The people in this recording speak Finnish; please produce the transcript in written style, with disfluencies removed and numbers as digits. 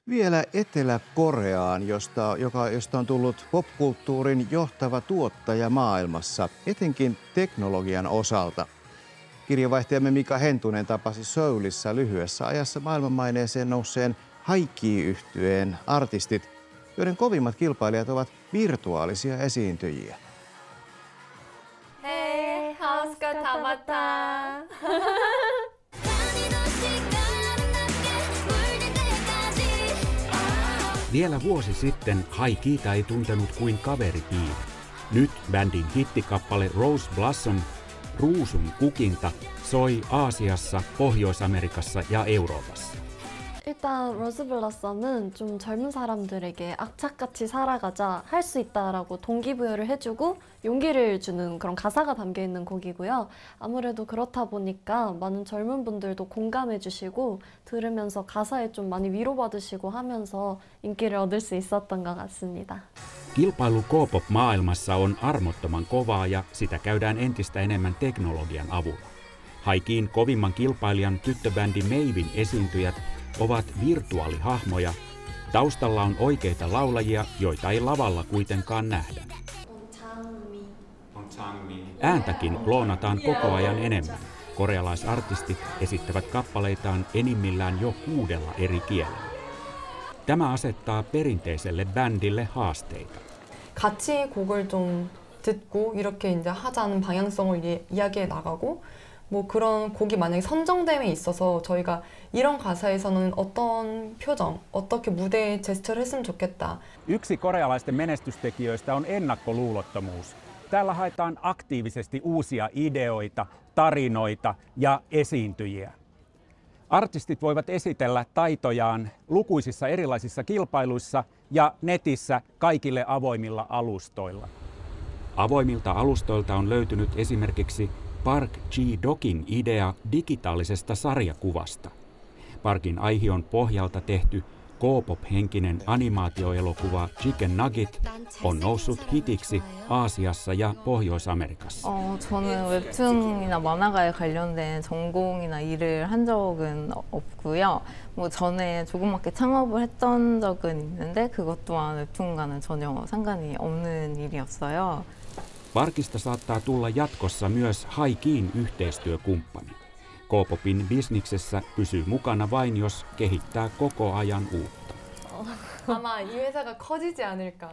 Vielä Etelä-Koreaan, josta on tullut popkulttuurin johtava tuottaja maailmassa, etenkin teknologian osalta. Kirjavaihtajamme Mika Hentunen tapasi Seoulissa lyhyessä ajassa maailmanmaineeseen nousseen Haikii-yhtyeen artistit, joiden kovimmat kilpailijat ovat virtuaalisia esiintyjiä. Hei, hauska tavata! Vielä vuosi sitten Haikiita ei tuntenut kuin kaveripiiri. Nyt bändin hittikappale Rose Blossom, Ruusun kukinta, soi Aasiassa, Pohjois-Amerikassa ja Euroopassa. 일단 로즈블러썸은 좀 젊은 사람들에게 악착같이 살아가자 할 수 있다라고 동기부여를 해주고 용기를 주는 그런 가사가 담겨 있는 곡이고요. 아무래도 그렇다 보니까 많은 젊은 분들도 공감해 주시고 들으면서 가사에 좀 많이 위로받으시고 하면서 인기를 얻을 수 있었던 것 같습니다. Kilpailu K-pop-maailmassa on armottoman kovaa ja sitä käydään entistä enemmän teknologian avulla. Haikiin kovimman kilpailijan tyttöbändi Mavin esiintyjät ovat virtuaalihahmoja. Taustalla on oikeita laulajia, joita ei lavalla kuitenkaan nähdä. Ääntäkin kloonataan koko ajan enemmän. Korealaisartistit esittävät kappaleitaan enimmillään jo 6 eri kielellä. Tämä asettaa perinteiselle bändille haasteita. 같이 곡을 좀 듣고 이렇게 이제 하자는 방향성을 이야기해 나가고 뭐 그런 곡이 만약에 선정됨에 있어서 저희가 이런 가사에서는 어떤 표정, 어떻게 무대에 제스처를 했으면 좋겠다. Yksi korealaisten menestystekijöistä on ennakkoluulottomuus. Täällä haetaan aktiivisesti uusia ideoita, tarinoita ja esiintyjiä. Artistit voivat esitellä taitojaan lukuisissa erilaisissa kilpailuissa ja netissä kaikille avoimilla alustoilla. Avoimilta alustoilta on löytynyt esimerkiksi Park Ji-dokin idea digitaalisesta sarjakuvasta. Parkin aihion pohjalta tehty K-pop-henkinen animaatioelokuva Chicken Nugget on noussut hitiksi Aasiassa ja Pohjois-Amerikassa. 저는 웹툰이나 만화가에 관련된 전공이나 일을 한 적은 없고요. 뭐 전에 조그맣게 창업을 했던 적은 있는데 그것 또한 웹툰과는 전혀 상관이 없는 일이었어요. Parkista saattaa tulla jatkossa myös Haikiin yhteistyökumppani. K-popin bisniksessä pysyy mukana vain, jos kehittää koko ajan uutta. 아마 이 회사가 커지지 않을까.